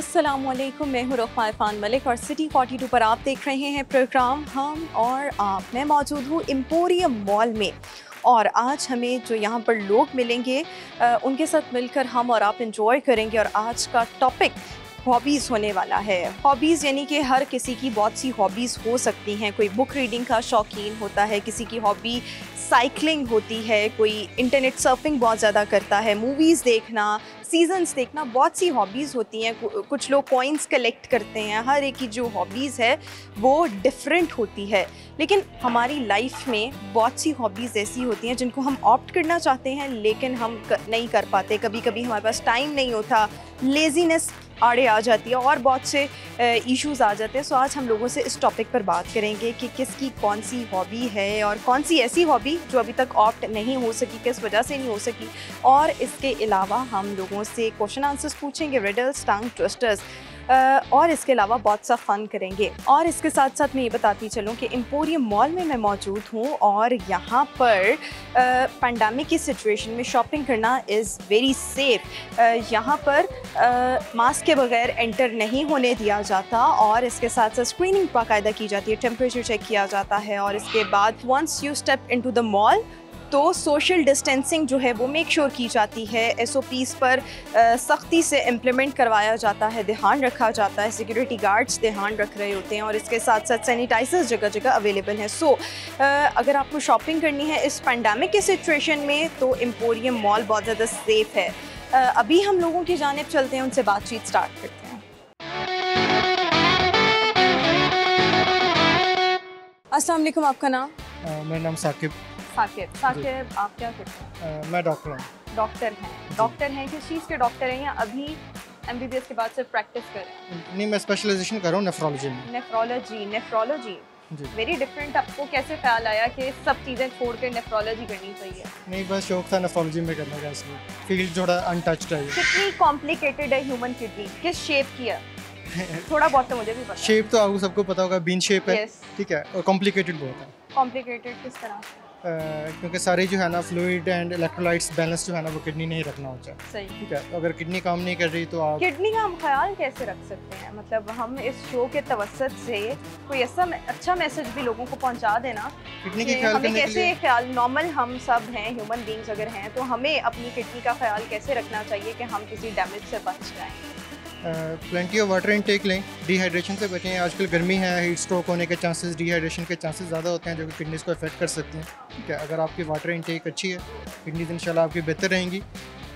अस्सलामुअलैकुम, मैं हूँ रुखमा इरफान मलिक और सिटी 42 पर आप देख रहे हैं प्रोग्राम हम और आप। मैं मौजूद हूँ एम्पोरियम मॉल में और आज हमें जो यहाँ पर लोग मिलेंगे उनके साथ मिलकर हम और आप इंजॉय करेंगे। और आज का टॉपिक हॉबीज़ होने वाला है। हॉबीज़ यानी कि हर किसी की बहुत सी हॉबीज़ हो सकती हैं। कोई बुक रीडिंग का शौकीन होता है, किसी की हॉबी साइकिलिंग होती है, कोई इंटरनेट सर्फिंग बहुत ज़्यादा करता है, मूवीज़ देखना, सीजन्स देखना, बहुत सी हॉबीज़ होती हैं। कुछ लोग कॉइन्स कलेक्ट करते हैं। हर एक की जो हॉबीज़ है वो डिफरेंट होती है। लेकिन हमारी लाइफ में बहुत सी हॉबीज़ ऐसी होती हैं जिनको हम ऑप्ट करना चाहते हैं लेकिन हम नहीं कर पाते। कभी कभी हमारे पास टाइम नहीं होता, लेज़ीनेस आड़े आ जाती है और बहुत से इश्यूज़ आ जाते हैं। सो आज हम लोगों से इस टॉपिक पर बात करेंगे कि किसकी कौन सी हॉबी है और कौन सी ऐसी हॉबी जो अभी तक ऑप्ट नहीं हो सकी, किस वजह से नहीं हो सकी। और इसके अलावा हम लोगों से क्वेश्चन आंसर्स पूछेंगे, रिडल्स, टंग ट्विस्टर्स, और इसके अलावा बहुत सा फ़न करेंगे। और इसके साथ साथ मैं ये बताती चलूँ कि एम्पोरियम मॉल में मैं मौजूद हूँ और यहाँ पर पैंडेमिक की सिचुएशन में शॉपिंग करना इज़ वेरी सेफ़। यहाँ पर मास्क के बगैर एंटर नहीं होने दिया जाता और इसके साथ साथ स्क्रीनिंग बाकायदा की जाती है, टेम्परेचर चेक किया जाता है। और इसके बाद once you step into the mall तो सोशल डिस्टेंसिंग जो है वो मेक श्योर की जाती है। SOPs पर सख्ती से इम्प्लीमेंट करवाया जाता है, ध्यान रखा जाता है, सिक्योरिटी गार्ड्स ध्यान रख रहे होते हैं और इसके साथ साथ सैनिटाइजर्स जगह जगह अवेलेबल हैं। सो अगर आपको शॉपिंग करनी है इस पैंडेमिक के सिचुएशन में तो एम्पोरियम मॉल बहुत ज़्यादा सेफ़ है। अभी हम लोगों की जानिब चलते हैं, उनसे बातचीत स्टार्ट करते हैं। अस्सलाम वालेकुम, आपका नाम? मेरा नाम साकिब। साकिब, आप क्या करते हैं? मैं डॉक्टर हूँ। डॉक्टर हैं? डॉक्टर हैं, किस चीज़ के डॉक्टर हैं या अभी MBBS के बाद सिर्फ प्रैक्टिस कर रहे हैं? नहीं, मैं स्पेशलाइजेशन कर रहा हूँ नेफ्रोलॉजी में। Nephrology very different. आपको कैसे ख्याल आया कि सब चीज़ें छोड़कर नेफ्रोलॉजी करनी चाहिए? नहीं, बस शौक था नेफ्रोलॉजी में करने का, इसलिए फील्ड थोड़ा अनटच्ड है। कितनी कॉम्प्लिकेटेड है ह्यूमन किडनी? किस शेप की है? थोड़ा बहुत तो मुझे भी पता है। शेप तो आपको सबको पता होगा, बीन शेप है। Yes. ठीक है, और कॉम्प्लिकेटेड बहुत है। कॉम्प्लिकेटेड किस तरह? क्योंकि सारे जो है ना फ्लूइड एंड इलेक्ट्रोलाइट्स बैलेंस जो है ना वो किडनी नहीं रखना होता है। सही। ठीक है, तो अगर किडनी काम नहीं कर रही तो आप किडनी का हम ख्याल कैसे रख सकते हैं? मतलब हम इस शो के तवज्जुद से कोई ऐसा अच्छा मैसेज भी लोगों को पहुंचा देना किडनी की कि ख्याल हमें करने के कैसे लिए ख्याल, नॉर्मल हम सब हैं, ह्यूमन बींग्स अगर हैं तो हमें अपनी किडनी का ख्याल कैसे रखना चाहिए कि हम किसी डैमेज से बच जाएं? प्लेंटी ऑफ वाटर इनटेक लें, डिहाइड्रेशन से बचें। आजकल गर्मी है, हीट स्ट्रोक होने के चांसेस, डिहाइड्रेशन के चांसेस ज़्यादा होते हैं जो कि किडनीज़ को अफेक्ट कर सकते हैं। ठीक है, अगर आपकी वाटर इनटेक अच्छी है किडनीज़ इंशाल्लाह आपकी बेहतर रहेंगी।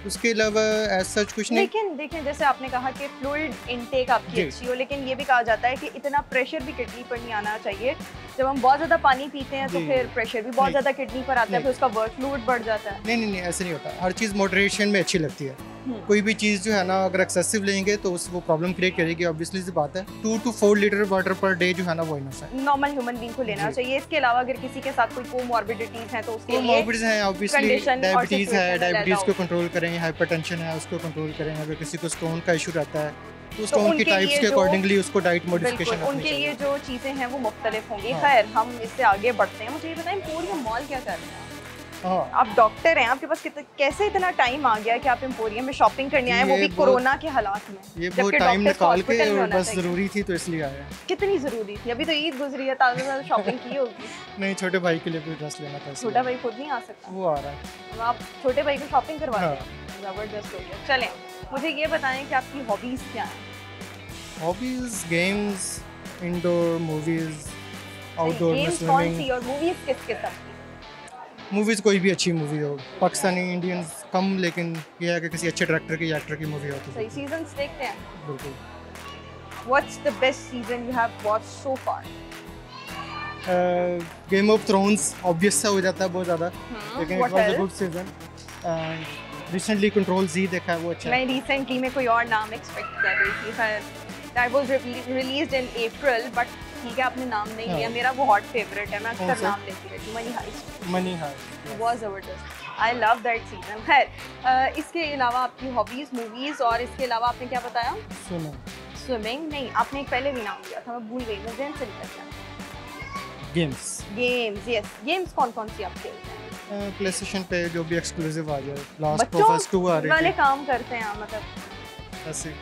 उसके अलावा एज सच कुछ नहीं। लेकिन देखें, जैसे आपने कहा कि फ्लूइड इनटेक आपकी अच्छी हो, लेकिन ये भी कहा जाता है कि इतना प्रेशर भी किडनी पर नहीं आना चाहिए। जब हम बहुत ज़्यादा पानी पीते हैं तो फिर प्रेशर भी बहुत ज़्यादा किडनी पर आता है, फिर उसका वर्क फ्लूइड बढ़ जाता है। नहीं, ऐसे नहीं होता। हर चीज़ मॉडरेशन में अच्छी लगती है। कोई भी चीज़ जो है ना अगर एक्सेसिव लेंगे तो वो प्रॉब्लम क्रिएट करेगी, ऑब्वियसली सी बात है। 2 to 4 litre water per day जो है ना वो इनफ है। नॉर्मल ह्यूमन बीइंग को लेना चाहिए। इसके अलावा अगर किसी के साथ कोई कोमॉर्बिडिटीज हैं तो उसके लिए कोमॉर्बिडिटीज हैं, ऑब्वियसली डायबिटीज़ है, डायबिटीज़ को कंट्रोल करें, हाइपरटेंशन है उसको कंट्रोल करें। अगर किसी को स्टोन का इशू रहता है तो स्टोन की टाइप्स के अकॉर्डिंगली उसको डाइट मॉडिफिकेशन उनके लिए जो चीज़ें हैं वो मुख्तलिफ होंगी। खैर, हम इससे आगे बढ़ते हैं। मुझे ये बताएं, एम्पोरियम मॉल क्या कर रहे हैं? आप डॉक्टर हैं, आपके पास कैसे इतना टाइम आ गया कि आप एम्पोरियम में शॉपिंग करने आए, वो भी कोरोना के हालात में? ये बहुत टाइम निकाल के और बस ज़रूरी थी तो इसलिए आया। कितनी ज़रूरी थी? अभी तो ईद गुजरी है, ताज़ा शॉपिंग की होगी। नहीं, छोटे भाई के लिए कोई ड्रेस लेना था। छोटा भाई खुद नहीं आ सकता? वो आ रहा है। आप छोटे भाई को शॉपिंग करवा रहे हैं? ज़बरदस्त हो गया। चलें, मुझे ये बताएं कि आपकी हॉबीज़ क्या हैं? Hobbies, games, indoor, movies, outdoor में गेम्स कौन स्विमिंग। सी और मूवीज़ किस किस्म की? मूवीज़ कोई भी अच्छी मूवी हो, पाकिस्तानी इंडियंस कम, लेकिन यह है कि किसी अच्छे डायरेक्टर की या एक्टर की मूवी हो तो सही। सीजन्स देखते हैं? बिल्कुल। What's the best season you have watched so far? Game of thrones obvious सा हो जाता है बहुत ज़्यादा, लेकिन it was a good season. Recently control Z देखा है, वो अच्छा है। मैं रिसेंटली में कोई और नाम एक्सपेक्ट कर रही थी। खैर, that was released in April, but ठीक है, आपने नाम नहीं लिया। मेरा वो हॉट फेवरेट है, मैं अक्सर नाम लेती रहती हूँ, मनी हाइस्ट। मनी हाइस्ट बहुत ज़बरदस्त, आई लव दैट सीजन। खैर, इसके अलावा आपकी हॉबीज़, मूवीज़, और इसके अलावा आपने क्या बताया? स्विमिंग नहीं, आपने एक पहले भी नाम लिया था, मैं भूल गई, मैं ज़हन से निकल गया। Games, yes. गेम्स कौन कौन सी आप खेलते हैं? प्लेस्टेशन पे जो भी एक्सक्लूसिव आ जाए, लास्ट ऑफ अस 2 आ रही है। वाले काम करते हैं मतलब ऐसे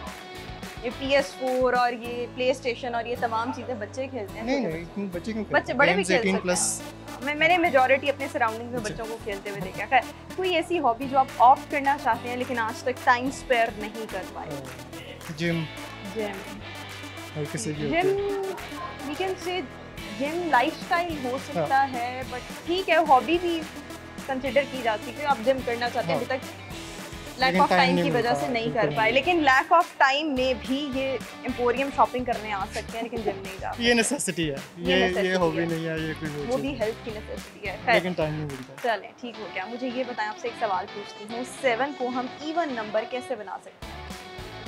ये PS4 और ये प्ले स्टेशन और ये तमाम चीज़ें बच्चे खेलते हैं? नहीं, बच्चे क्यों? बच्चे बड़े भी खेल सकते 18 प्लस। मैंने मेजॉरिटी अपने सराउंडिंग में बच्चों को खेलते हुए देखा है। कोई ऐसी हॉबी जो आप ऑफ करना चाहते हैं लेकिन आज तक टाइम स्पेयर नहीं कर पाए? जिम। जिम किसी की gym we can say gym lifestyle हो सकता है, बट ठीक है, हॉबी भी कंसिडर की जाती है। आप जिम करना चाहते हैं, अभी तक लैक ऑफ टाइम की वजह से नहीं कर पाए, लेकिन लैक ऑफ टाइम में भी ये एम्पोरियम शॉपिंग करने आ सकते हैं लेकिन जिम नहीं जा सकते। ये नेसेसिटी है, ये हॉबी नहीं है, ये कोई वो भी हेल्थ की नेसेसिटी है, लेकिन टाइम नहीं मिलता। चलें ठीक हो गया। मुझे ये बताएं, आपसे एक सवाल पूछती हूँ, 7 को हम इवन नंबर कैसे बना सकते हैं?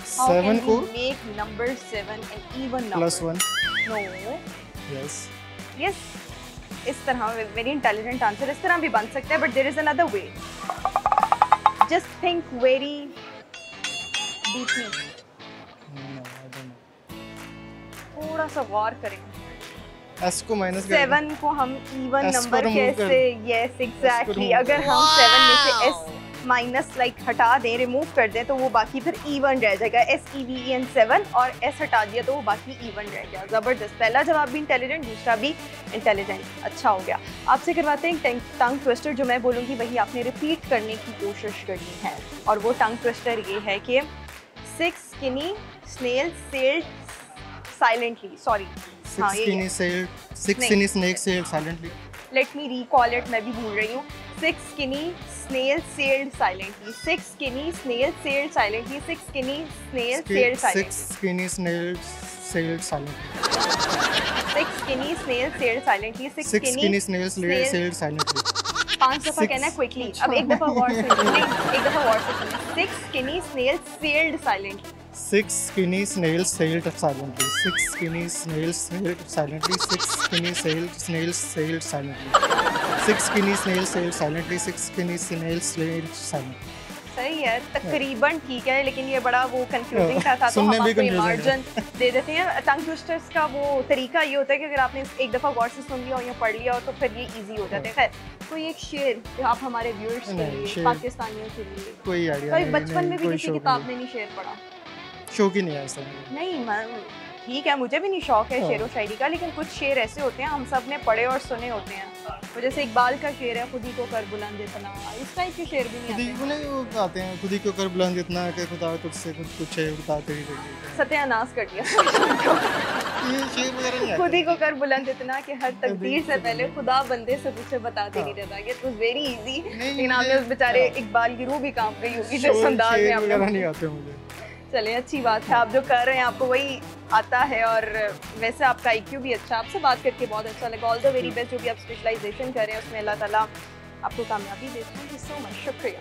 7 को make number 7 an even number +1। No, yes, इस तरह वेरी इंटेलिजेंट आंसर, इस तरह भी बन सकता है, but there is another way. Just think very deeply, थोड़ा सा गौर करें। S को माइनस 7 को हम इवन S को नंबर remove कर- कैसे, यस एग्जैक्टली, अगर हम 7 में से S माइनस हटा दें, रिमूव कर दें, तो वो बाकी फिर इवन रह जाएगा। SEVEN 7 और S हटा दिया तो वो बाकी इवन रह गया। ज़बरदस्त, पहला जवाब भी इंटेलिजेंट, दूसरा भी इंटेलिजेंट, अच्छा हो गया। आपसे करवाते हैं टंग ट्विस्टर, जो मैं बोलूँगी वही आपने रिपीट करने की कोशिश करनी है, और वो टंग ट्विस्टर ये है कि 6 skinny snails sailed silently, sorry 6 skinny snakes sailed silently। Let me recall it, मैं भी भूल रही हूँ। 6 skinny snails sailed silently, 6 skinny snails sailed silently, 6 skinny snails sailed silently, 6 skinny snails sailed silently, 6 skinny snails sailed silently, 6 6 skinny snails snails- sailed silently। 5 दफा कहना है quickly, अब एक दफा गौर से नहीं, एक दफा गौर से सुनिए। 6 skinny snails sailed silently, 6 skinny snails sailed silently, 6 skinny snails sailed silently, 6 skinny snails sailed silently, 6 skinny snails sailed silently, 6 skinny snails sailed silently। सही है, तकरीबन ठीक है, लेकिन ये बड़ा वो कंफ्यूजिंग था, तो हम सुनने भी आपको ये confusing मार्जिन दे देते हैं। टंग ट्विस्टर्स का वो तरीका ये होता है कि अगर आपने एक दफ़ा गौर से सुन लिया और या पढ़ लिया हो तो फिर ये इजी हो जाता है। खैर, कोई एक शेर जो आप हमारे व्यूअर्स के नहीं, लिए, शेर- पाकिस्तानियों के लिए, कोई आइडिया कोई नहीं, बचपन में भी कोई किसी शौक किताब नहीं। में नहीं शेर पढ़ा? शौक ही नहीं है ऐसा। नहीं मैम, ठीक है, मुझे भी नहीं शौक है शेर व शायरी का, लेकिन कुछ शेर ऐसे होते हैं हम सब ने पढ़े और सुने होते हैं। वो जैसे इकबाल का शेर है, खुद ही को कर बुलंद इतना, इस टाइप के शेर भी नहीं खुद ही आते। को नहीं वो आते हैं, खुद ही को कर बुलंद इतना कि खुदा तुझसे कुछ है बताते ही रहिए। सत्यानाश कर दिया। ये शेर वगैरह नहीं खुद आते। ही को कर बुलंद इतना कि हर तकदीर से पहले खुदा बंदे से तुझसे बताते नहीं रहता। इट वाज वेरी इजी, लेकिन आपने उस बेचारे इकबाल की रूह भी कांप गई होगी जिस अंदाज में शेर आपने। वगैरह नहीं आते मुझे। चलिए, अच्छी बात है, आप जो कर रहे हैं आपको वही आता है, और वैसे आपका IQ भी अच्छा। आपसे बात करके बहुत अच्छा लगा। ऑल द वेरी बेस्ट, जो भी आप स्पेशलाइजेशन कर रहे हैं उसमें अल्लाह ताला आपको कामयाबी दे। थैंक यू सो मच, शुक्रिया।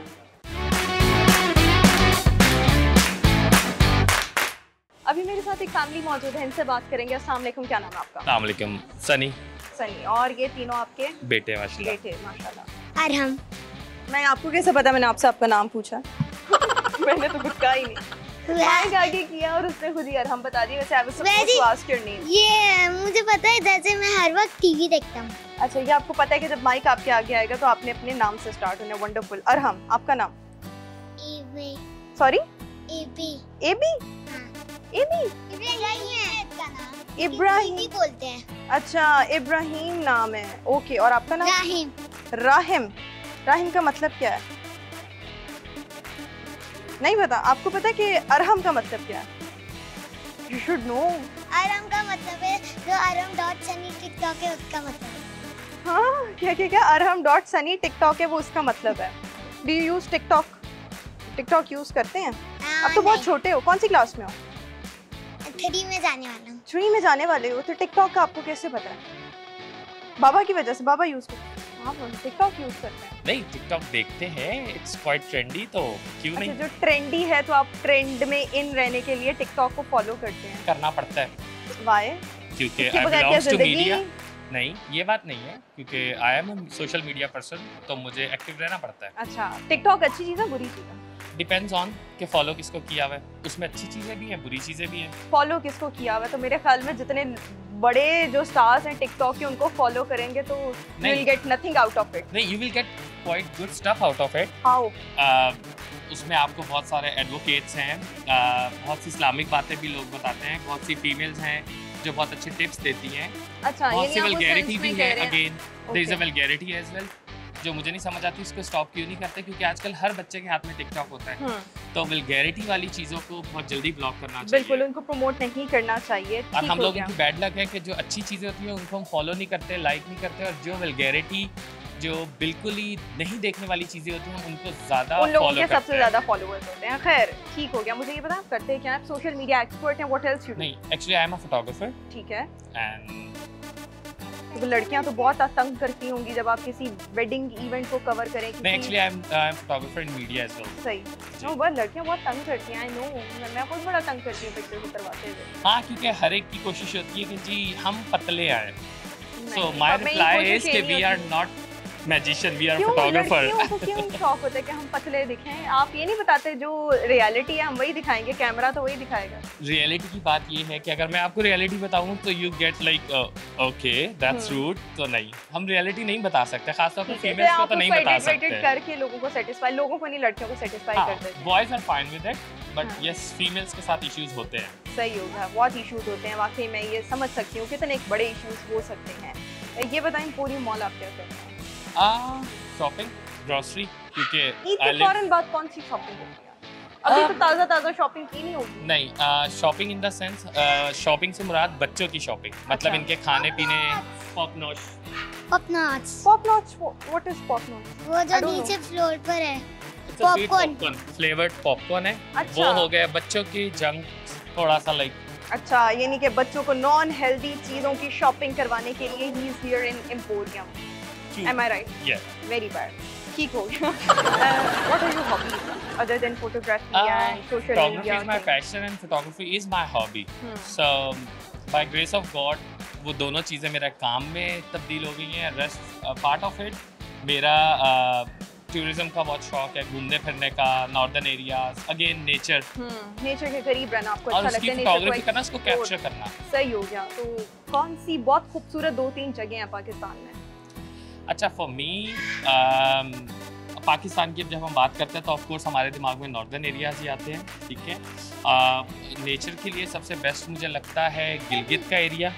अभी मेरे साथ एक फैमिली मौजूद है, इनसे बात करेंगे। अस्सलाम वालेकुम, क्या नाम है आपका? अस्सलाम वालेकुम। सनी। सनी। और ये तीनों आपके बेटे माशाल्लाह। बेटे, माशाल्लाह। अरहम। मैं आपको कैसे पता मैंने आपसे आपका नाम पूछा? मैंने तो कुछ कहा ही नहीं। माइक आगे किया और उसने खुद ही अरहम बता दिया। वैसे I was supposed to ask your name. ये मुझे पता है, जैसे मैं हर वक्त टीवी देखता हूँ। अच्छा, ये आपको पता है कि जब माइक आपके आगे आएगा तो आपने अपने नाम से स्टार्ट होना है। वंडरफुल। अरहम, आपका नाम? एबी। सॉरी? एबी। एबी? हाँ। एबी? इब्राहिम है इसका नाम। इब्राहिम। एबी बोलते हैं। अच्छा, इब्राहिम नाम है। ओके, और आपका नाम? राहिम। राहिम। राहिम का मतलब क्या है? नहीं पता? आपको पता है कि अरहम का मतलब क्या है? You should know. अरहम का मतलब है जो अरहम.सनी टिकटॉक है उसका मतलब है। हाँ, क्या क्या क्या? अरहम.सनी टिकटॉक है वो उसका मतलब है। Do you use TikTok? TikTok use करते हैं? अब तो बहुत छोटे हो, कौन सी क्लास में हो? 3 में जाने वाला हूँ। 3 में जाने वाले हो, तो टिकटॉक का आपको कैसे पता है? बाबा की वजह से? बाबा यूज करते हैं? हाँ, टिकटॉक यूज करते हैं। नहीं, टिकटॉक देखते हैं, इट्स क्वाइट ट्रेंडी, तो क्यों अच्छा, नहीं जो ट्रेंडी है तो आप ट्रेंड में इन रहने के लिए टिकटॉक को फॉलो करते हैं? करना पड़ता है, वाई? क्योंकि इसके आई बगैर क्या बिलोंग्स टू जिंदगी? मीडिया। नहीं, ये बात नहीं है, क्योंकि I am a social media person, तो मुझे एक्टिव रहना पड़ता है। अच्छा, टिकटॉक अच्छी चीज़ है बुरी चीज़ है? डिपेंड्स ऑन कि फॉलो किसको किया हुआ है, उसमें अच्छी चीज़ें भी हैं, बुरी चीज़ें भी हैं। फॉलो किसको किया हुआ है? तो मेरे ख्याल में जितने बड़े जो स्टार्स हैं टिकटॉक के उनको फॉलो करेंगे तो you will get nothing out of it. नहीं, you will get quite good stuff out of it. How? उसमें आपको बहुत सारे एडवोकेट्स हैं, बहुत सी इस्लामिक बातें भी लोग बताते हैं, बहुत सी फीमेल्स हैं जो बहुत अच्छे टिप्स देती हैं, अच्छा, बहुत सी यानी आप उस वल्गैरिटी सेंस भी में है। कह रहे हैं। Again there is a Okay. Vulgarity as well जो मुझे नहीं समझ आती उसको स्टॉप क्यों नहीं करते, क्योंकि आजकल हर बच्चे के हाथ में टिकटॉक होता है, तो वल्गैरिटी वाली चीज़ों को बहुत जल्दी ब्लॉक करना चाहिए। बिल्कुल उनको प्रमोट नहीं करना चाहिए। और ठीक हम हो लोगों गया। की बैड लक है कि जो अच्छी चीज़ें होती हैं उनको हम फॉलो नहीं करते, लाइक नहीं करते, और जो वल्गैरिटी जो बिल्कुल ही नहीं देखने वाली चीज़ें होती हैं हम उनको ज़्यादा उन लोगों फॉलो के करते सबसे हैं। ज्यादा फॉलोअर्स होते हैं। खैर ठीक हो गया। मुझे ये बता आप करते हैं क्या? आप सोशल मीडिया एक्सपर्ट हैं, व्हाट एल्स यू डू? नहीं, actually I am a photographer ठीक है। एंड तो लड़कियां तो बहुत तंग करती होंगी जब आप किसी वेडिंग इवेंट को कवर करें। नहीं, किसी actually I am photographer in media as well. सही। नो बट लड़कियां बहुत तंग करती हैं, आई नो। मैं खुद बड़ा तंग करती हूँ पिक्चर्स उतरवाते हुए। हाँ, क्योंकि हर एक की कोशिश होती है कि जी हम पतले आए, सो नहीं, माय मेरी रिप्लाई कोशिश इज ये कि नहीं वी आर होती। नॉट मैजिशियन, वी आर क्यों फोटोग्राफर। लड़कियों को क्यों शौक होता है कि हम पतले दिखें? आप ये नहीं बताते जो रियलिटी है हम वही दिखाएंगे, कैमरा तो वही दिखाएगा। रियलिटी की बात ये है कि अगर मैं आपको रियलिटी बताऊं तो you get like okay that's rude, तो नहीं, हम रियलिटी नहीं बता सकते, खासतौर पर ठीक है, फीमेल्स को आप तो नहीं उसको बता edit सकते। करके लोगों को सेटिस्फाई, लोगों को नहीं लड़कियों को सेटिस्फाई कर देते हैं। Boys are fine with it, but हाँ। यस फीमेल्स के साथ इश्यूज होते हैं। सही होगा, बहुत इश्यूज होते हैं वाकई। मैं ये समझ सकती हूँ कितने बड़े इश्यूज हो सकते हैं। ये बताएं पूरी मॉल आप क्या करते हैं? शॉपिंग, ग्रोसरी, क्योंकि ईद I के live- फौरन बाद कौन सी शॉपिंग होती है? अभी तो ताज़ा ताज़ा शॉपिंग की नहीं होगी। नहीं, shopping in the sense shopping से मुराद बच्चों की शॉपिंग, मतलब अच्छा। इनके खाने पीने, पॉपनॉश। पॉपनॉट्स, pop notch, what is pop notch? वो I जो don't know. नीचे फ्लोर पर है। Popcorn, Popcorn. फ्लेवर्ड पॉपकॉर्न है। अच्छा। वो हो गया बच्चों की जंक, थोड़ा सा लाइक अच्छा, यानी कि बच्चों को नॉन हेल्दी चीज़ों की शॉपिंग करवाने के लिए ही is here in emporium. Am I right? yeah. Very bad. ठीक हो गया। What are your hobbies other than photography and social Photography media? is my passion and photography is my hobby. So by grace of God वो दोनों चीज़ें मेरे काम में तब्दील हो गई हैं। रेस्ट पार्ट ऑफ इट मेरा टूरिज्म का बहुत शौक है, घूमने फिरने का, northern areas, again nature, nature के करीब रहना आपको और अच्छा उसकी लगता है, नेचर फोटोग्राफी को करना, उसको explore। कैप्चर करना। सही हो गया। तो कौन सी बहुत खूबसूरत 2-3 जगह हैं पाकिस्तान में? अच्छा, फॉर मी पाकिस्तान की जब हम बात करते हैं तो ऑफ कोर्स हमारे दिमाग में नॉर्दर्न एरियाज ही आते हैं, ठीक है। नेचर के लिए सबसे बेस्ट मुझे लगता है गिलगित का एरिया,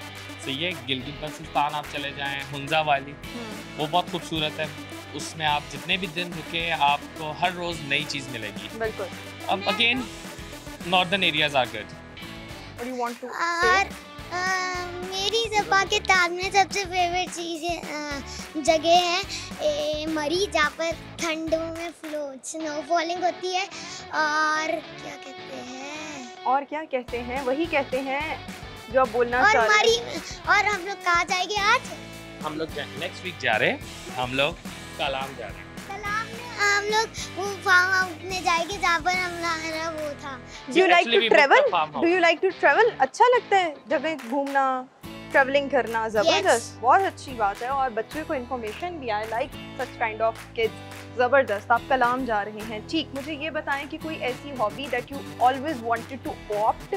सही है। गिलगित बल्तिस्तान आप चले जाएं, हुंजा वाली, वो बहुत खूबसूरत है। उसमें आप जितने भी दिन रुके आपको हर रोज़ नई चीज़ मिलेगी। बिल्कुल। अब again northern areas are good. What you want to और मेरी सब पाकिस्तान में सबसे फेवरेट चीज़ जगह है मरी, जहाँ पर ठंडों में स्नो फॉलिंग होती है। और क्या कहते हैं, और क्या कहते हैं? वही कहते हैं जो आप बोलना और चाह रहे मरी। हैं। और हम लोग कहाँ जाएंगे आज? हम लोग नेक्स्ट वीक जा रहे हैं, हम लोग कलाम जा रहे हैं। तालाब में हम लोग वो फार्म हाउस में जाएंगे जहाँ पर हमारा वो था। Do you like Actually, to we booked a travel? farm house. Do you like to travel? अच्छा लगता है जगह घूमना, ट्रैवलिंग करना, जबरदस्त, बहुत अच्छी बात है। और बच्चों को इन्फॉर्मेशन भी आए, like such kind of kids, जबरदस्त। आप कलाम जा रहे हैं, ठीक। मुझे ये बताएं कि कोई ऐसी hobby that you always wanted to opt,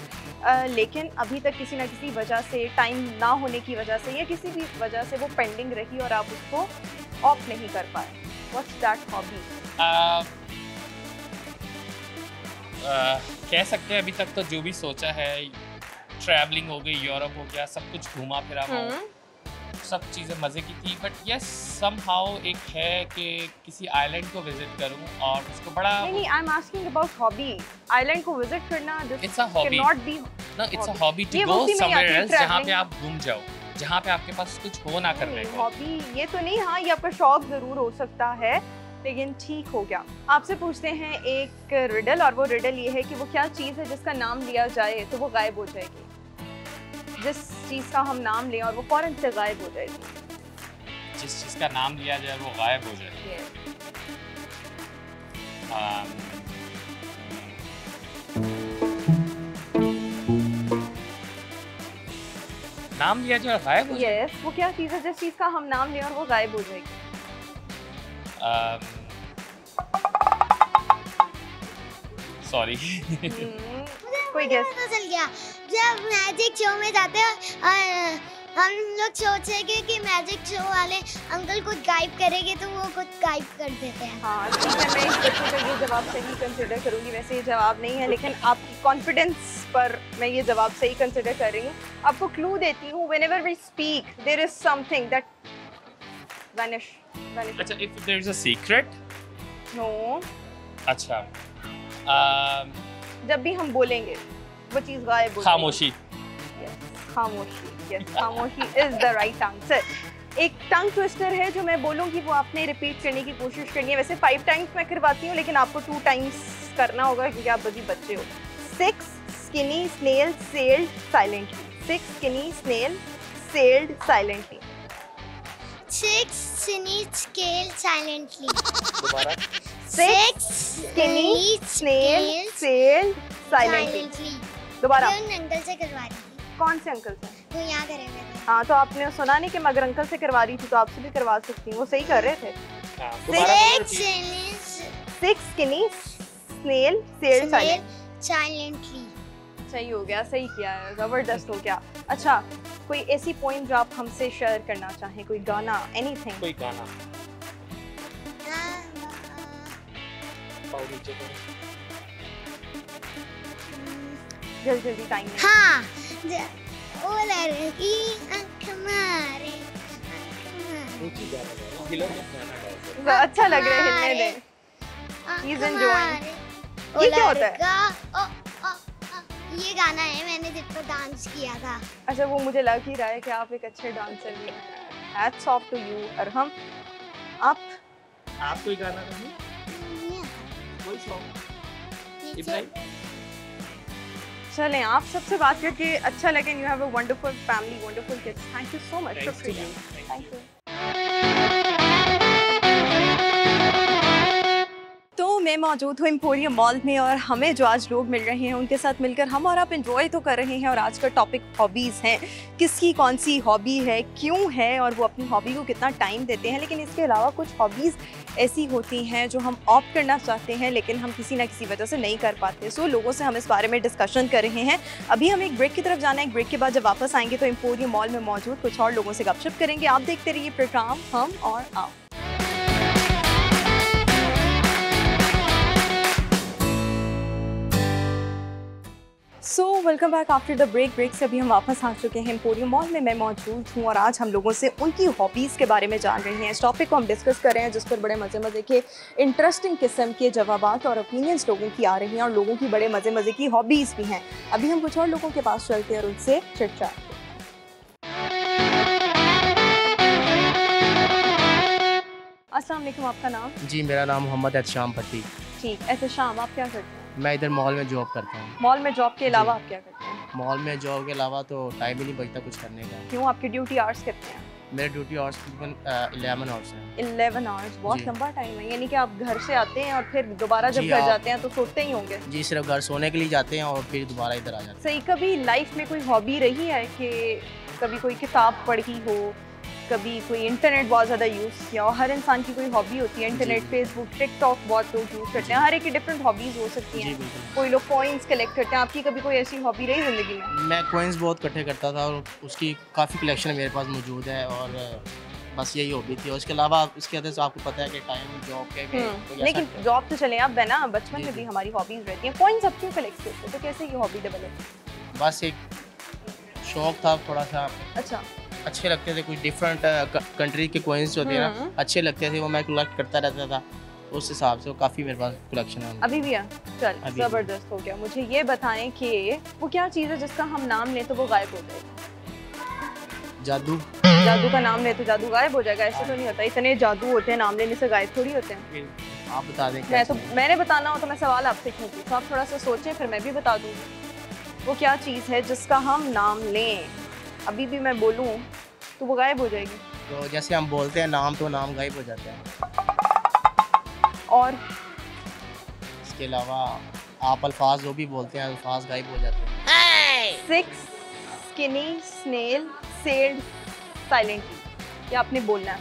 लेकिन अभी तक किसी ना किसी वजह से, टाइम ना होने की वजह से या किसी भी वजह से वो पेंडिंग रही और आप उसको ऑप्ट नहीं कर पाए। What's that hobby? कह सकते हैं अभी तक तो जो भी सोचा है, ट्रैवलिंग हो गई, यूरोप हो गया, सब कुछ घूमा फिरा हुआ, सब चीज़ें मज़े की थी। बट यस समहाउ एक है कि किसी आइलैंड को विजिट करूं और उसको बड़ा नहीं, I am asking about hobby. Island को विजिट करना, It's a hobby. Not be ना, इट्स अ हॉबी टू ये गो उसी में ही आती समवेयर है, एल्स जहाँ पे travelling। आप घूम जाओ, जहाँ पे आपके पास कुछ हो ना करने को। हॉबी ये तो नहीं। हाँ, ये आपका शौक जरूर हो सकता है, लेकिन ठीक हो गया। आपसे पूछते हैं एक रिडल, और वो रिडल ये है कि वो क्या चीज़ है जिसका नाम लिया जाए तो वो गायब हो जाएगी। जिस चीज़ का हम नाम लें और वो फौरन से गायब हो जाएगी। जिस चीज़ का नाम लिया जाए वो गायब हो जाए। नाम लिया जाए और गायब हो जाए। यस, वो क्या चीज़ है जिस चीज़ का हम नाम लें और वो गायब हो जाएगी? सॉरी कोई गेस? पता चल गया, जब मैजिक शो में जाते हैं और हम लोग सोचे कि मैजिक शो वाले अंकल कुछ गायब करेंगे तो वो कुछ गायब कर देते हैं। हाँ ठीक है, मैं इस बच्चे का ये जवाब सही कंसिडर करूँगी। वैसे ये जवाब नहीं है, लेकिन आपकी कॉन्फिडेंस पर मैं ये जवाब सही कंसिडर कर रही हूँ। आपको क्लू देती हूँ, whenever we speak there is something that vanish. अच्छा, if there is a secret, No, अच्छा, जब भी हम बोलेंगे वो चीज़ गायब हो जाएगी। खामोशी। खामोशी, यस, खामोशी इज द राइट आंसर। एक टंग ट्विस्टर है जो मैं बोलूँगी वो आपने रिपीट करने की कोशिश करनी है। वैसे 5 टाइम्स मैं करवाती हूँ, लेकिन आपको 2 टाइम्स करना होगा क्योंकि आप अभी बच्चे हो। 6 skinny snail sailed silently. 6 skinny snail sailed silently. 6 skinny scale silently. दोबारा। 6 skinny snail sailed silently. दोबारा। ये उन अंकल से करवा रही थी। कौन से अंकल से? तो यहाँ करे मैंने। हाँ, तो आपने सुना नहीं कि मगर अंकल से करवा रही थी, तो आपसे भी करवा सकती हूँ। वो सही कर रहे थे। हाँ, दोबारा बोलो, 6 skinny 6 skinny snail sailed silently. silently. सही हो गया, सही किया है, जबरदस्त हो गया। अच्छा, कोई ऐसी पॉइंट जो आप हमसे शेयर करना चाहें, कोई गाना, एनीथिंग? कोई गाना। पाव नीचे करो। जल्दी जल्दी, टाइम नहीं। हाँ, ओ लड़की आँख मारे, आँख मारे। ऊंची गाना गाओ, हिलो मत गाना गाओ। अच्छा लग रहा है, हिलने दें। He's enjoying. ये क्या होता है? ये गाना है, मैंने जिस पर डांस किया था। अच्छा, वो मुझे लग ही रहा है कि आप एक अच्छे डांसर भी हैं। Hats off to you, Arham. आप कोई गाना नहीं? कोई सॉन्ग? इब्राहिम? चलें, आप सबसे बात करके अच्छा लगे। You have a wonderful family, wonderful kids. Thank you so much. Thanks to शुक्रिया। you. Thank you. तो मैं मौजूद हूँ एम्पोरियम मॉल में, और हमें जो आज लोग मिल रहे हैं उनके साथ मिलकर हम और आप एंजॉय तो कर रहे हैं। और आज का टॉपिक हॉबीज़ हैं, किसकी कौन सी हॉबी है, क्यों है, और वो अपनी हॉबी को कितना टाइम देते हैं। लेकिन इसके अलावा कुछ हॉबीज़ ऐसी होती हैं जो हम ऑप्ट करना चाहते हैं लेकिन हम किसी ना किसी वजह से नहीं कर पाते। सो लोगों से हम इस बारे में डिस्कशन कर रहे हैं। अभी हम एक ब्रेक की तरफ जाना है। एक ब्रेक के बाद जब वापस आएंगे तो एम्पोरियम मॉल में मौजूद कुछ और लोगों से गपशप करेंगे। आप देखते रहिए प्रोग्राम हम और आप। So welcome back after the break से अभी हम वापस आ चुके हैं। एम्पोरियम मॉल में मैं मौजूद हूँ और आज हम लोगों से उनकी हॉबीज़ के बारे में जान रहे हैं। इस टॉपिक को हम डिस्कस कर रहे हैं जिस पर बड़े मज़े के इंटरेस्टिंग किस्म के जवाबात और ओपिनियंस लोगों की आ रही हैं, और लोगों की बड़े मज़े की हॉबीज़ भी हैं। अभी हम कुछ और लोगों के पास चलते हैं और उनसे चिट-चैट। अस्सलाम वालेकुम, आपका नाम? जी, मेरा नाम मोहम्मद एहतशाम भट्टी। ठीक, एहतशाम, आप क्या करते हैं? मैं इधर मॉल में जॉब करता हूँ। मॉल में जॉब के अलावा आप क्या करते हैं? मॉल में जॉब के अलावा तो टाइम ही नहीं बचता कुछ करने का। क्यों, आपकी ड्यूटी आवर्स कितने हैं? मेरे ड्यूटी आवर्स तकरीबन 11 आवर्स हैं। 11 आवर्स, बहुत जी। लंबा टाइम है। यानी कि आप घर से आते हैं और फिर दोबारा जब जी, घर आप- जाते हैं तो सोते ही होंगे। जी, सिर्फ घर सोने के लिए जाते हैं और फिर दोबारा इधर आ जाते हैं। सही, कभी लाइफ में कोई हॉबी रही है कि कभी कोई किताब पढ़ी हो, कभी कोई इंटरनेट बहुत ज़्यादा यूज़ किया हो? हर इंसान की कोई हॉबी होती है। इंटरनेट, जी। फेसबुक, टिकटॉक बहुत लोग यूज़ करते हैं। हर एक की डिफरेंट हॉबीज़ हो सकती जी हैं। बिल्कुल। कोई लोग कॉइन्स कलेक्ट करते हैं। आपकी कभी कोई ऐसी हॉबी रही ज़िंदगी में? मैं कॉइन्स बहुत इकट्ठे करता था और उसकी काफ़ी कलेक्शन मेरे पास मौजूद है, और बस यही हॉबी थी। और इसके अलावा इसके अंदर से आपको पता है कि टाइम जॉब के भी कोई ऐसा लेकिन नहीं जॉब तो चले आप है ना, बचपन जी, में भी जी। हमारी हॉबीज़ रहती हैं। कॉइन्स अब क्यों कलेक्ट करते हैं, तो कैसे ये हॉबी डेवलप? बस एक शौक था थोड़ा सा, अच्छा, अच्छे लगते थे। कुछ डिफरेंट कंट्री के कॉइन्स होते हैं ना, अच्छे लगते थे, वो मैं कलेक्ट करता रहता था। उस हिसाब से वो काफ़ी मेरे पास कलेक्शन है। अभी भी है? चल, अभी भी। ज़बरदस्त हो गया। मुझे ये बताएं कि वो क्या चीज़ है जिसका हम नाम लें तो वो गायब हो जाएगा? जादू। जादू का नाम ले तो जादू गायब हो जाएगा? ऐसे तो नहीं होता। इतने जादू होते हैं, नाम लेने से गायब थोड़ी होते हैं। आप बता दें। मैं तो, मैंने बताना हो तो मैं सवाल आपसे पूछूं, तो आप थोड़ा सा सोचें, फिर मैं भी बता दूँगी। वो क्या चीज़ है जिसका हम नाम लें, अभी भी मैं बोलूँ तो वो गायब हो जाएगी? तो जैसे हम बोलते हैं नाम, तो नाम गायब हो जाता है। और इसके अलावा आप अल्फाज जो भी बोलते हैं, अल्फाज गायब हो जाते हैं। 6 skinny snail sailed silently, ये आपने बोलना है।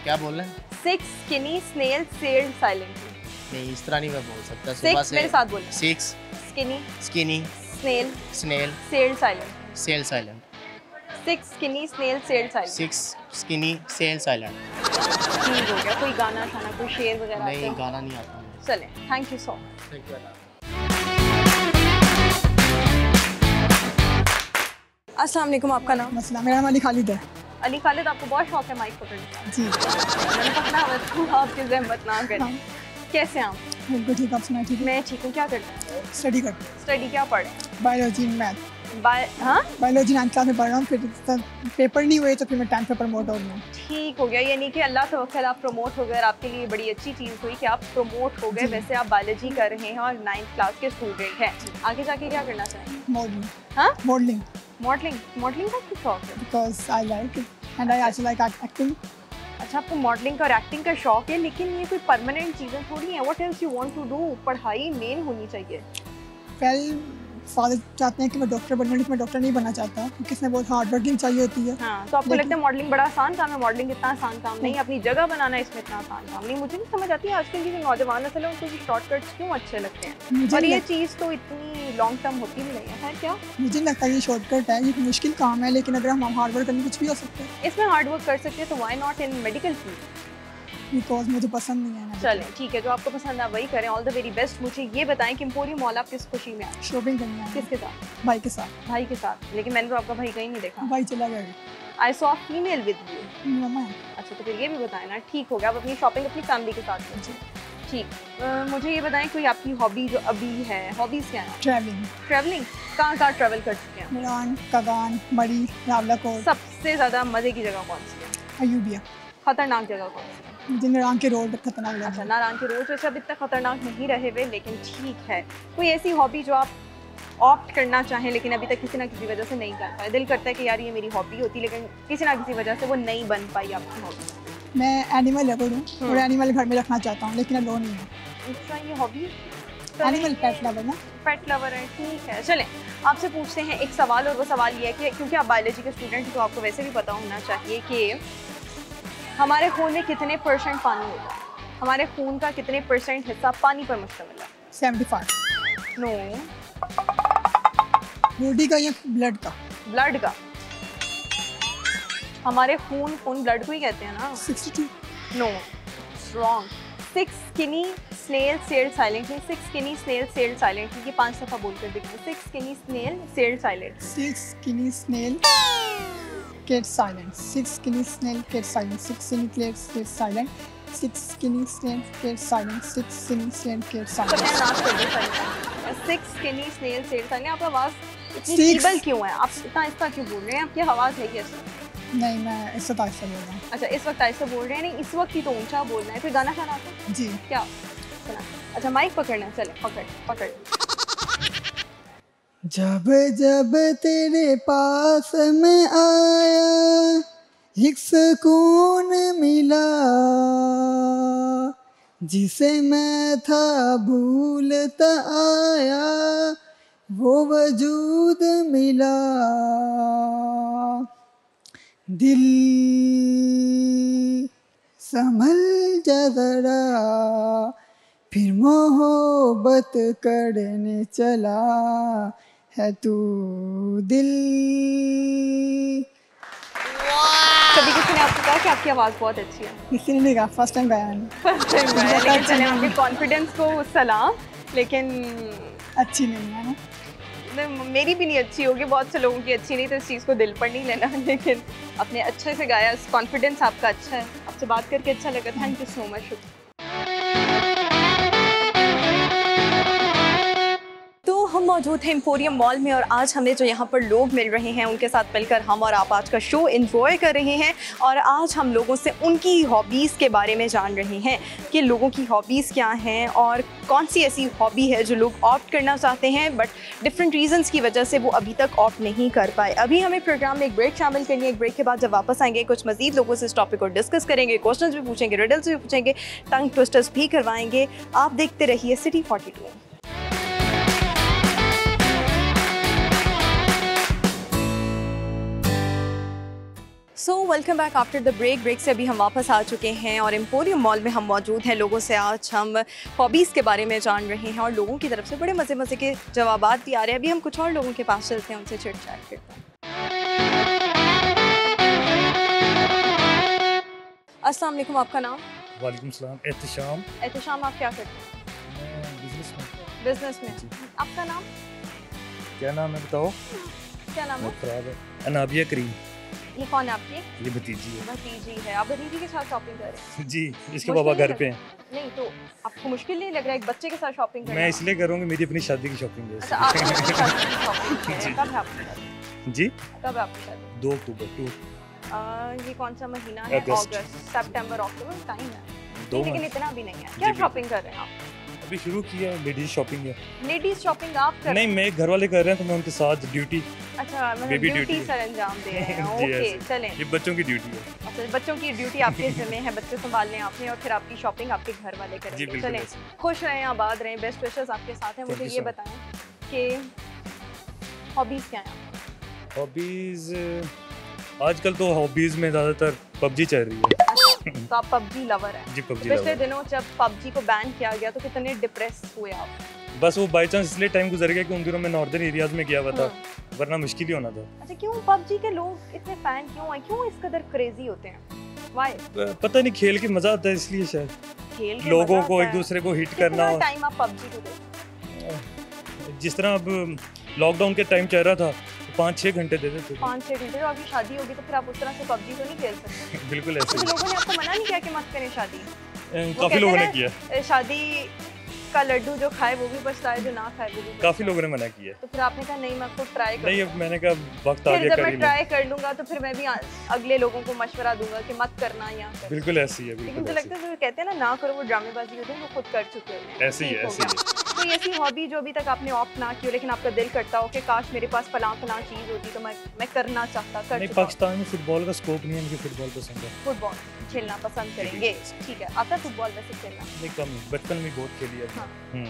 क्या बोल रहे हैं? 6 skinny snail sailed silently। नहीं, इस तरह नहीं मैं बोल सकता। 6 मेरे साथ बोलना। 6 skinny skinny snail snail sailed silently। Sail silent. 6 skinny snail sails island. 6 skinny sails island. ठीक हो गया। कोई गाना शाना कोई शेर वगैरह आते नहीं, हैं? गाना नहीं आता मुझे। चलें, thank you so much. Thank you. अस्सलाम वालेकुम, आपका नाम? मसला मेरा नाम अली खालिद है। अली खालिद, आपको बहुत शौक है माइक पकड़ने का। जी मैंने पकड़ा हुआ है, आपकी जहमत ना करें। हाँ। कैसे हैं आप? बिल्कुल ठीक, आप सुनाए? ठीक है। मैं ठीक हूँ। क्या करते हैं? स्टडी करते स्टडी क्या पढ़े हैं? Biology math. हाँ, बायोलॉजी 9th क्लास में पढ़ रहा हूँ, फिर पेपर नहीं हुए तो फिर मैं 10th पे प्रमोट हो गया। ठीक हो गया। यानी कि अल्लाह तवक्कल, आप प्रमोट हो गए और आपके लिए बड़ी अच्छी चीज़ हुई कि आप प्रमोट हो गए। जी। वैसे आप बायोलॉजी कर रहे हैं और 9th क्लास के स्टूडेंट हैं। आगे जाके क्या करना चाहेंगे? मॉडलिंग। हाँ, मॉडलिंग मॉडलिंग। मॉडलिंग का क्यों शौक है? Because I like it and I also like acting. अच्छा, आपको मॉडलिंग और एक्टिंग का शौक है, लेकिन ये कोई परमानेंट चीज़ें थोड़ी हैं। What else you want to do? पढ़ाई मेन होनी चाहिए। वेल फादर चाहते हैं कि मैं डॉक्टर बनूँ, लेकिन मैं डॉक्टर नहीं बनना चाहता क्योंकि इसमें बहुत हार्ड वर्किंग चाहिए होती है। हाँ, तो आपको लगता है मॉडलिंग बड़ा आसान काम है? मॉडलिंग इतना आसान काम नहीं, अपनी जगह बनाना इसमें इतना आसान काम नहीं। मुझे नहीं समझ आती है आजकल की जो नौजवान नस्ल है उनको शॉर्टकट्स क्यों अच्छे लगते हैं, मुझे और नहीं ये लग- चीज़ तो इतनी लॉन्ग टर्म होती भी नहीं है। खैर, क्या मुझे नहीं लगता ये शॉर्टकट है, ये एक मुश्किल काम है, लेकिन अगर हम हार्ड वर्क करें कुछ भी हो सकता है। इसमें हार्ड वर्क कर सकते हैं, तो why not in medical field? Because मुझे पसंद नहीं है। चलें, ठीक है, जो आपको पसंद है वही करें। All the very best. मुझे ये बताएं कि एम्पोरियम मॉल आप किस खुशी में आए? शॉपिंग करनी है किसके साथ? भाई के साथ। भाई के साथ। लेकिन मैंने तो आपका भाई कहीं नहीं देखा। भाई चला गया। I saw female with you. Mama है। अच्छा, तो फिर ये भी बताएं ना। ठीक हो गया, आप अपनी शॉपिंग अपनी फैमिली के साथ करें। ठीक। मुझे ये बताएं कोई आपकी हॉबी जो अभी है, हॉबीज़ क्या हैं? ट्रैवलिंग। ट्रैवलिंग। कहाँ कहाँ ट्रैवल कर चुके हैं? मीरान, कगान, मरी, रावलाकोट, सबसे ज़्यादा मज़े की जगह कौन सी है? अयूबिया। खतरनाक जगह कौन सी है? मुझे मीरान के रोड खतरनाक लगा। अच्छा, नारायण के रोज वैसे अभी तक खतरनाक नहीं रहे हुए, लेकिन ठीक है। कोई ऐसी हॉबी जो आप ऑप्ट करना चाहें लेकिन अभी तक किसी ना किसी वजह से नहीं कर पाए? दिल करता है कि यार ये मेरी हॉबी होती, लेकिन किसी ना किसी वजह से वो नहीं बन पाई आपकी हॉबी। मैं एनिमल लवर हूँ और एनिमल घर में रखना चाहता हूँ, लेकिन अलोन नहीं है। अच्छा, ये हॉबी एनिमल पेट लवर ना। पेट लवर है, ठीक है। चलें, आपसे पूछते हैं एक सवाल, और वो सवाल ये है कि क्योंकि आप बायोलॉजी के स्टूडेंट हैं तो आपको वैसे भी पता होना चाहिए कि हमारे खून में कितने % पानी होता है? हमारे खून का कितने % हिस्सा पानी पर मुश्तमिल है? 75। नो। बॉडी का या ब्लड का? ब्लड का। हमारे खून ब्लड को ही कहते हैं ना। 62। No, wrong. 6 skinny snail sailed silently. 6 skinny snail sailed silently. ये 5 दफ़ा बोल कर देखिए। 6 skinny snail sailed silent. 6 skinny snail kept silent. 6 skinny snail kept silent. 6 skinny snail kept silent. 6 skinny snail kept silent. 6 skinny snail kept silent. सत्यानाश कर दो सारी। 6 skinny snail sailed silent. आपका आवाज़ इतनी Six- फीबल क्यों है? आप इतना इसका क्यों बोल रहे हैं? आपकी आवाज़ है कैसे? नहीं, मैं इससे ताइसा बोल रहा हूँ। अच्छा, इस वक्त ऐसे बोल रहे हैं? नहीं, इस वक्त ही तो ऊंचा बोलना है। फिर गाना शाना आता है? जी। क्या सुना? अच्छा, माइक पकड़ना है। चले, पकड़। जब जब तेरे पास मैं आया, एक सुकून मिला, जिसे मैं था भूलता आया, वो वजूद मिला। दिल संभल जा जरा, फिर मोहब्बत करने चला है तू दिल। कभी किसी ने आपको कहा कि आपकी आवाज़ बहुत अच्छी है? किसी ने नहीं कहा, फर्स्ट टाइम गाया मैंने। फर्स्ट टाइम गाया, लेकिन चले आपके कॉन्फिडेंस को सलाम। लेकिन अच्छी नहीं है ना। मेरी भी नहीं अच्छी होगी, बहुत से लोगों की अच्छी नहीं, तो इस चीज़ को दिल पर नहीं लेना। लेकिन आपने अच्छे से गाया, कॉन्फिडेंस आपका अच्छा है। आपसे बात करके अच्छा लगा। Thank you so much. तो हम मौजूद हैं एम्पोरियम मॉल में, और आज हमें जो यहाँ पर लोग मिल रहे हैं उनके साथ मिलकर हम और आप आज का शो एंजॉय कर रहे हैं। और आज हम लोगों से उनकी हॉबीज़ के बारे में जान रहे हैं कि लोगों की हॉबीज़ क्या हैं और कौन सी ऐसी हॉबी है जो लोग ऑप्ट करना चाहते हैं बट डिफरेंट रीजंस की वजह से वो अभी तक ऑप्ट नहीं कर पाए। अभी हमें प्रोग्राम में एक ब्रेक शामिल करनी है। एक ब्रेक के बाद जब वापस आएंगे कुछ मज़ीद लोगों से इस टॉपिक को डिस्कस करेंगे, क्वेश्चंस भी पूछेंगे, रिडल्स भी पूछेंगे, टंग ट्विस्टर्स भी करवाएंगे। आप देखते रहिए city 42। So welcome back after the break से अभी हम वापस आ चुके हैं और एम्पोरियम मॉल में हम मौजूद हैं। लोगों से आज हम हॉबीज़ के बारे में जान रहे हैं और लोगों की तरफ से बड़े मज़े के जवाबात भी आ रहे हैं। अभी हम कुछ और लोगों के पास चलते हैं, उनसे चिट चैट करते हैं। अस्सलाम वालेकुम, आपका नाम? वालेकुम सलाम। एहतशाम। एहतशाम, आप क्या करते हैं? मैं बिजनेस में। बिजनेस में। आपका नाम? क्या नाम है बताओ? क्या नाम है? बहुत खराब है। अनाबिया करीम। ये कौन है आपकी? ये भतीजी है। भतीजी है। आप भतीजी के साथ शॉपिंग कर रहे हैं? जी, इसके मुश्किल पापा नहीं घर पे हैं। नहीं तो आपको मुश्किल नहीं लग रहा है एक बच्चे के साथ शॉपिंग करना? मैं इसलिए करूँगी, मेरी अपनी शादी की शॉपिंग है। अच्छा, आपकी अपनी शादी की शॉपिंग है। जी। कब है आपकी शादी? जी, कब है आपकी शादी? 2 अक्टूबर 2 ये कौन सा महीना है? अगस्त। अगस्त, सितंबर, अक्टूबर, टाइम है। दो लेकिन मंथ। इतना भी नहीं है। क्या जी, शॉपिंग कर रहे हैं आप? अभी शुरू किया है, लेडीज शॉपिंग है। लेडीज शॉपिंग आप कर रहे नहीं, मैं घर वाले कर रहे हैं तो मैं उनके साथ ड्यूटी। हैं? अच्छा, मतलब baby ड्यूटी duty। सर अंजाम दे रहे हैं। जी, ओके, ऐसे। चलें। ये बच्चों की ड्यूटी है। अच्छा, बच्चों की ड्यूटी आपके ज़िम्मे है, बच्चे संभालने आपने और फिर आपकी शॉपिंग आपके घर वाले जी करेंगे। बिल्कुल चलें, ऐसे। खुश रहें, आबाद रहें, बेस्ट विशेस आपके साथ हैं। Thank मुझे you ये so much। बताएं कि हॉबीज़ क्या हैं आपकी? हॉबीज़ आजकल तो हॉबीज़ में ज़्यादातर पबजी चल रही है। अच्छा, तो आप पबजी लवर हैं। जी, पबजी पिछले लवर। दिनों जब पबजी को बैन किया गया तो कितने डिप्रेस हुए आप? बस वो बाई चांस इसलिए टाइम गुजर गया कि उन दिनों में नॉर्दर्न एरियाज में गया हुआ था, हम्म। वरना मुश्किल ही होना था। अच्छा, क्यों पबजी के लोग इतने फैन क्यों हैं? क्यों इस कदर क्रेजी होते हैं? व्हाई? पता नहीं, खेल के मजा आता है इसलिए शायद। खेल के लोगों मजा को आता एक है। दूसरे को हिट कितना करना। टाइम आप पबजी को देते? जिस तरह अब लॉकडाउन के टाइम चल रहा था, 5-6 घंटे दे देते थे। 5-6 घंटे। तो आपकी शादी होगी तो फिर आप उस तरह से पबजी तो नहीं खेल सकते। बिल्कुल ऐसे तो ही। लोगों ने आपको मना नहीं किया कि मत करें शादी? काफी लोगों ने कहते किया। शादी का लड्डू जो खाए वो भी पछताए, जो ना खाए वो भी काफी पछताए। लोगों ने मना किया। तो फिर आपने कहा नहीं, मैं खुद ट्राई नहीं, करूंगा। अब मैंने कहा वक्त आ फिर गया, जब कर मैं ही ट्राई कर लूंगा तो फिर मैं भी अगले लोगों को मशवरा दूंगा कि मत करना या ले। कर। बिल्कुल ऐसी है, लेकिन बिल्कुल मुझे लगता है जो कहते हैं ना करो वो ड्रामेबाजी होती है, वो खुद कर चुके होते हैं। ऐसे ही ठीक है, हो ऐसे ही गया। कोई ऐसी हॉबी जो अभी तक आपने ऑप्ट ना की हो लेकिन आपका दिल करता हो कि काश मेरे पास फलां चीज होती तो मैं करना चाहता, कर नहीं, चुका हूं। पाकिस्तान में फुटबॉल का स्कोप नहीं है, मुझे फुटबॉल पसंद है। फुटबॉल खेलना पसंद करेंगे, ठीक है। आता है फुटबॉल वैसे खेलना? नहीं, कम, बचपन में बहुत खेली है। हाँ।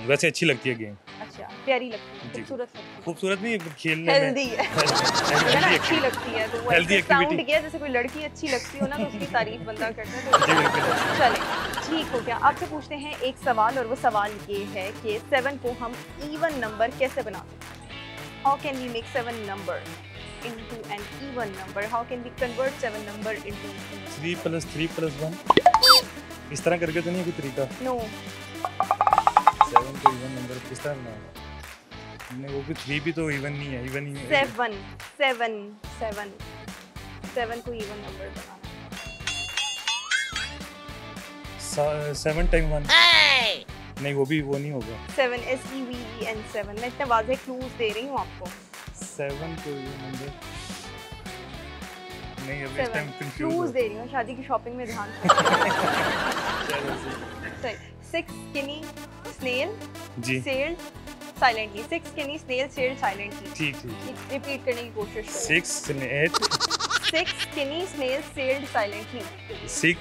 वैसे अच्छी लगती है गेम। अच्छा, प्यारी लगती है, जी। खूबसूरत लगती है, खूबसूरत नहीं, खेलने में हेल्दी है। है ना, अच्छी लगती है तो वो Healthy ऐसे साउंड activity। किया जैसे कोई लड़की अच्छी लगती हो ना तो उसकी तारीफ बंदा करता है जी, तो बिल्कुल। चले, ठीक हो गया। आपसे पूछते हैं एक सवाल और वो सवाल ये है कि 7 को हम इवन नंबर कैसे बनाते हैं? How can we make 7 number into an even number? How can we convert 7 number into 3 + 3 + 1 इस तरह करके तो नहीं है कोई तरीका? no? 7 को इवन नंबर किस तरह बनाना? नहीं, वो भी 3 भी तो इवन नहीं है, इवन ही है। 7 को even number बनाना। 7 × 1 नहीं, वो नहीं होगा। 7 SEVEN 7। मैं इतने वाज़ेह क्लूज दे रही हूँ आपको। 7 को इवन नंबर नहीं, अभी इस 7 टाइम क्लूज कंफ्यूज दे रही हूँ, शादी की शॉपिंग में ध्यान सही। 6 skinny snail जी, sailed silently। 6 skinny snail sailed silently। ठीक ठीक। रिपीट करने की कोशिश करें। 6 × 8 6 skinny snails sailed silently। 6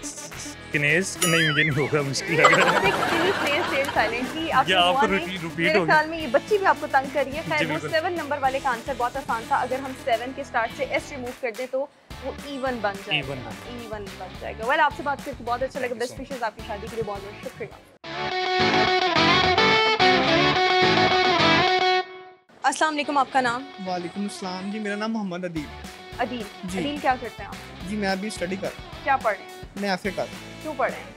kinase नहीं, मुझे नहीं होगा, मुश्किल लग रहा है। 6 skinny snails sailed silently। आपसे या आपको हुआ नहीं? रिपीट मेरे होगा। ख्याल में ये बच्ची भी आपको तंग कर रही है। जी, खैर वो बिल्कुल। 7 नंबर वाले का आंसर बहुत आसान था। अगर हम 7 के स्टार्ट से S रिमूव कर दें तो वो इवन बन जाएगा। Even। इवन बन जाएगा। वेल, आपसे बात करके बहुत अच्छा लगा। Thank you best so wishes आपकी शादी के लिए, बहुत बहुत शुक्रिया। अस्सलाम वालेकुम, आपका नाम? वालेकुम अस्सलाम जी, मेरा नाम मोहम्मद अदीब। अदील। जी। अदील, क्या करते हैं आप? जी, मैं अभी स्टडी कर, क्या पढ़ रहे हैं? मैं एफ ए कर। क्यों पढ़ रहे हैं?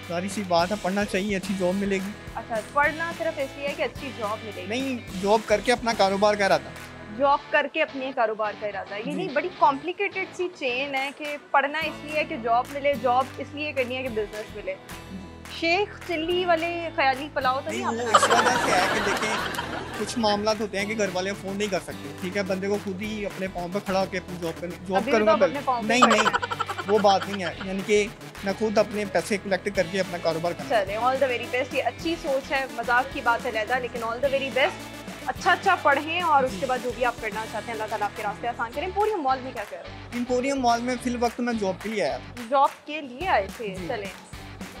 सारी सी बात है, पढ़ना चाहिए, अच्छी जॉब मिलेगी। अच्छा, पढ़ना सिर्फ इसलिए है कि अच्छी जॉब मिलेगी? नहीं, जॉब करके अपना कारोबार कर रहा था। जॉब करके अपने कारोबार का इरादा है। ये जी। नहीं बड़ी कॉम्प्लिकेटेड सी चेन है कि पढ़ना इसलिए है कि जॉब मिले, जॉब इसलिए करनी है कि बिजनेस मिले। शेख चिल्ली वाले ख्याली पुलाव तो नहीं नहीं, वो आपने? इस वजह से है कि देखें कुछ मामला होते हैं कि घर वाले फ़ोन नहीं कर सकते, ठीक है, बंदे को खुद ही अपने पाँव पे खड़ा होकर अपनी जॉब अभी भी करूँगा। तो आप अपने पाँव पे नहीं खड़े नहीं, वो बात नहीं है, यानी कि मैं खुद अपने पैसे कलेक्ट करके अपना कारोबार करना। चले, ऑल द वेरी बेस्ट। ये अच्छी सोच है, मजाक की बात है लहदा, लेकिन ऑल द वेरी बेस्ट। अच्छा पढ़ें और उसके बाद जो भी आप करना चाहते हैं अल्लाह ताला आपके रास्ते आसान करें। पूरी मॉल में क्या कर रहे हैं? एम्पोरियम मॉल में फिल वक्त मैं जॉब के लिए आया था। जॉब के लिए आए थे? जी। चलें,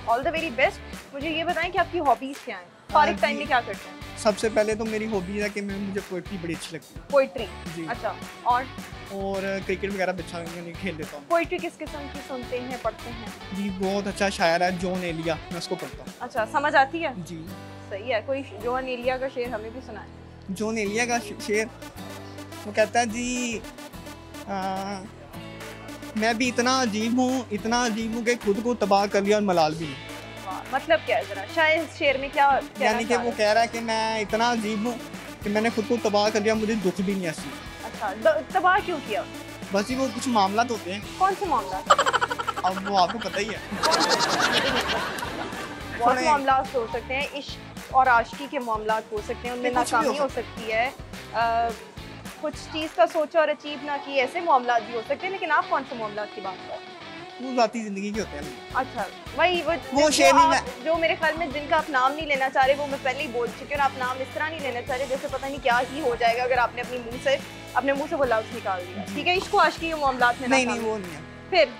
ऑल द वेरी बेस्ट। मुझे ये बताएं कि आपकी हॉबीज़ क्या हैं? फारिग टाइम जी। में क्या करते हैं? सबसे पहले तो मेरी हॉबी है कि मुझे पोइट्री बड़ी अच्छी लगती पोइट्री। है जी, अच्छा, और और क्रिकेट वगैरह भी अच्छा यानी खेल लेता हूँ। पोइट्री किस किस्म की सुनते हैं, पढ़ते हैं? जी, बहुत अच्छा शायर है जॉन एलिया, मैं उसको पढ़ता हूँ। अच्छा, समझ आती है? जी, सही है। कोई जॉन एलिया का शेर हमें भी सुनाए। जॉन एलिया का शेर, वो कहता है जी मैं भी इतना अजीब हूँ कि खुद को तबाह कर लिया और मलाल भी नहीं। मतलब क्या है जरा, शायद इस शेर में क्या यानी कि वो कह रहा है कि मैं इतना अजीब हूँ कि मैंने खुद को तबाह कर लिया, मुझे दुख भी नहीं ऐसी। अच्छा, तबाह क्यों किया? बस ही वो कुछ मामला तो होते हैं। कौन से मामला? अब वो आपको पता ही है। बहुत मामला हो सकते हैं, इश्क और आशिकी के मामला हो सकते हैं, उनमें नाकामी हो सकती है, कुछ चीज़ का सोचा और अचीव ना की, ऐसे मामला भी हो सकते हैं। लेकिन आप कौन से मामला की बात कर रहे हैं? वो ज़ाती ज़िंदगी के होते हैं। अच्छा, वही वो शेर नहीं, जो मेरे ख्याल में जिनका आप नाम नहीं लेना चाह रहे, वो मैं पहले ही बोल चुकी हूँ। आप नाम इस तरह नहीं लेना चाह रहे जैसे पता नहीं क्या ही हो जाएगा अगर आपने अपने मुंह से वो लफ्ज़ निकाल दिया। ठीक है, इसको आशिकी के मामलात में नहीं वो नहीं है। फिर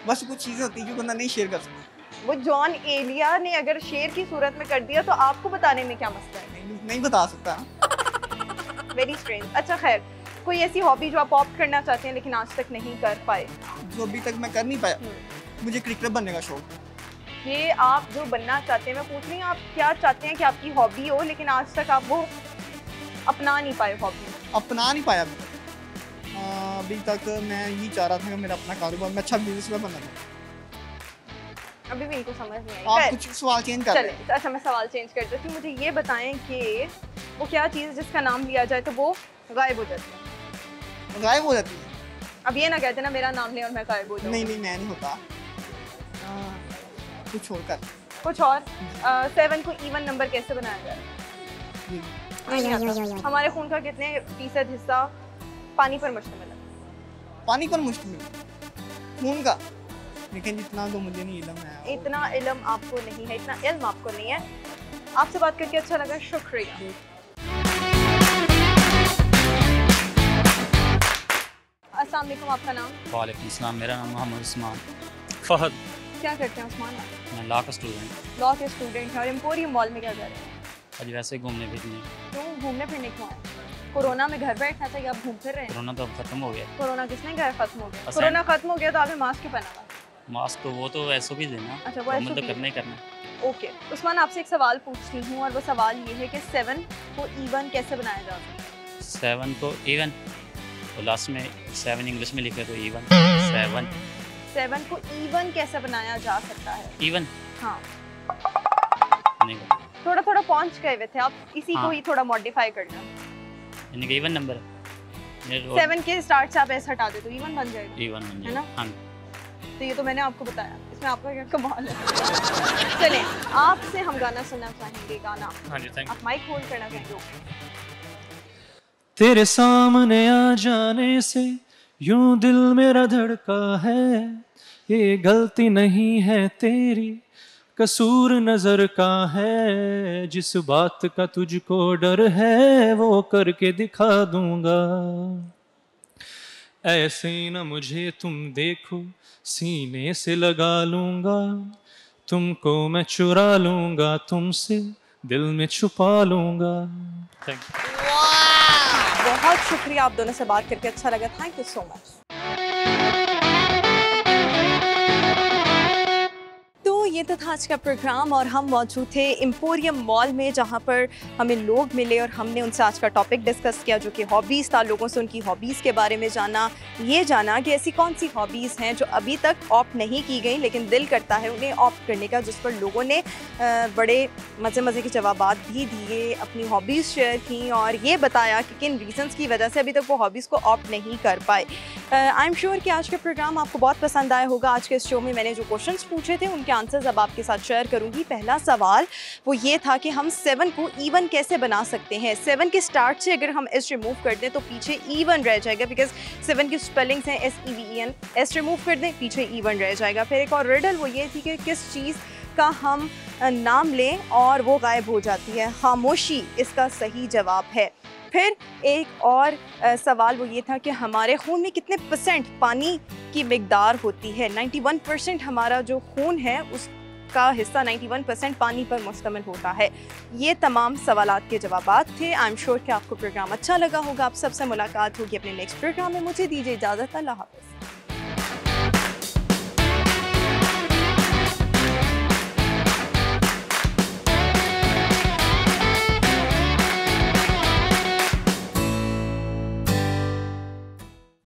बस कुछ चीज़ें होती हैं जो बंदा नहीं शेयर कर सकता। वो जॉन एलिया ने अगर शेर की सूरत में कर दिया तो आपको बताने में क्या मसला है? नहीं बता सकता। Very strange. अच्छा खैर, कोई ऐसी हॉबी जो आप ऑप्ट करना चाहते हैं लेकिन आज तक नहीं कर पाए? जो अभी तक मैं कर नहीं पाया, मुझे क्रिकेटर बनने का शौक। ये आप जो बनना चाहते हैं, मैं पूछ रही हूँ आप क्या चाहते हैं कि आपकी हॉबी हो लेकिन आज तक आप वो अपना नहीं पाए? हॉबी अपना नहीं पाया अभी तक। मैं यही चाह रहा था कि मेरा अपना कारोबार, मैं अच्छा बिजनेसमैन बनना था। अभी भी इनको समझ नहीं आई। आप कुछ सवाल चेंज कर रहे हैं। अच्छा, मैं सवाल चेंज कर देती हूँ। मुझे ये बताएं कि वो क्या चीज़ जिसका नाम लिया जाए तो वो गायब हो जाती है? गायब हो जाती है? अब ये ना कहते ना मेरा नाम ले और मैं गायब हो जाऊँ। नहीं मैं नहीं होता। कुछ और कर। कुछ और। 7 को इवन नंबर कैसे बनाया जाए? हमारे खून का कितने फीसद हिस्सा पानी पर मुश्तमिल है? पानी पर मुश्तमिल खून का? लेकिन इतना तो मुझे नहीं इल्म है। इतना इल्म आपको नहीं है, इतना इल्म आपको नहीं है। आपसे बात करके अच्छा लगा, शुक्रिया। अस्सलाम वालेकुम, आपका नाम? वालेकुम सलाम, मेरा नाम मोहम्मद उस्मान फहद। क्या करते हैं उस्मान? मैं लॉ का स्टूडेंट। लॉ के स्टूडेंट हैं और एम्पोरियम मॉल में क्या कर रहे हैं? आज वैसे घूमने फिरने। क्यों घूमने फिरने क्यों आए? कोरोना में घर बैठना था या आप घूम फिर रहे हैं? कोरोना तो अब खत्म हो गया। कोरोना किसने कहा खत्म हो गया? कोरोना खत्म हो गया तो आपने मास्क क्यों पहना हुआ? मास्क तो वो तो ऐसो भी देना। अच्छा, वो ऐसो तो करना ही करना। ओके उस्मान, आपसे एक सवाल पूछती हूँ और वो सवाल ये है कि 7 को इवन कैसे बनाया जा सकता है? 7 को इवन, तो लास्ट में 7 इंग्लिश में लिखे तो इवन। 7 को इवन कैसे बनाया जा सकता है? इवन? हाँ, नहीं थोड़ा पहुंच गए हुए थे आप, इसी को ही थोड़ा मॉडिफाई करना। यानी कि इवन नंबर 7 के स्टार्ट से आप ऐसा हटा दे तो इवन बन जाएगा। इवन बन है ना? हाँ। तो ये तो मैंने आपको बताया, इसमें आपका क्या कमाल है। चलें, आपसे हम गाना सुनना चाहेंगे। गाना? हाँ जी, थैंक यू। आप माइक होल्ड करना चाहेंगे? तेरे सामने आ जाने से यूं दिल मेरा धड़का है, ये गलती नहीं है तेरी, कसूर नजर का है, जिस बात का तुझको डर है वो करके दिखा दूंगा। ऐसे न मुझे तुम देखो, सीने से लगा लूंगा, तुमको मैं चुरा लूंगा, तुमसे दिल में छुपा लूंगा। बहुत शुक्रिया, आप दोनों से बात करके अच्छा लगा। Thank you so much. तो ये तो था आज का प्रोग्राम और हम मौजूद थे एम्पोरियम मॉल में, जहाँ पर हमें लोग मिले और हमने उनसे आज का टॉपिक डिस्कस किया जो कि हॉबीज़ था। लोगों से उनकी हॉबीज़ के बारे में जाना, ये जाना कि ऐसी कौन सी हॉबीज़ हैं जो अभी तक ऑप्ट नहीं की गई लेकिन दिल करता है उन्हें ऑप्ट करने का, जिस पर लोगों ने बड़े मज़े के जवाबात भी दिए, अपनी हॉबीज़ शेयर की और ये बताया कि किन रीज़न्स की वजह से अभी तक वो हॉबीज़ को ऑप्ट नहीं कर पाए। आई एम श्योर कि आज का प्रोग्राम आपको बहुत पसंद आया होगा। आज के इस शो में मैंने जो क्वेश्चंस पूछे थे उनके आंसर्स अब आपके साथ शेयर करूंगी। पहला सवाल वो ये था कि हम 7 को इवन कैसे बना सकते हैं। 7 के स्टार्ट से अगर हम एस रिमूव कर दें तो पीछे इवन रह जाएगा, बिकॉज 7 की स्पेलिंग्स हैं SEVEN। एस रिमूव कर दें, पीछे इवन रह जाएगा। फिर एक और रिडल वो ये थी कि किस चीज़ का हम नाम लें और वो गायब हो जाती है। खामोशी इसका सही जवाब है। फिर एक और सवाल वो ये था कि हमारे खून में कितने % पानी की मिकदार होती है। 91% हमारा जो खून है उसका हिस्सा 91% पानी पर मुश्तमिल होता है। ये तमाम सवालात के जवाबात थे। आई एम श्योर कि आपको प्रोग्राम अच्छा लगा होगा। आप सबसे मुलाकात होगी अपने नेक्स्ट प्रोग्राम में। मुझे दीजिए इजाज़त। अल्लाह हाफ़िज़।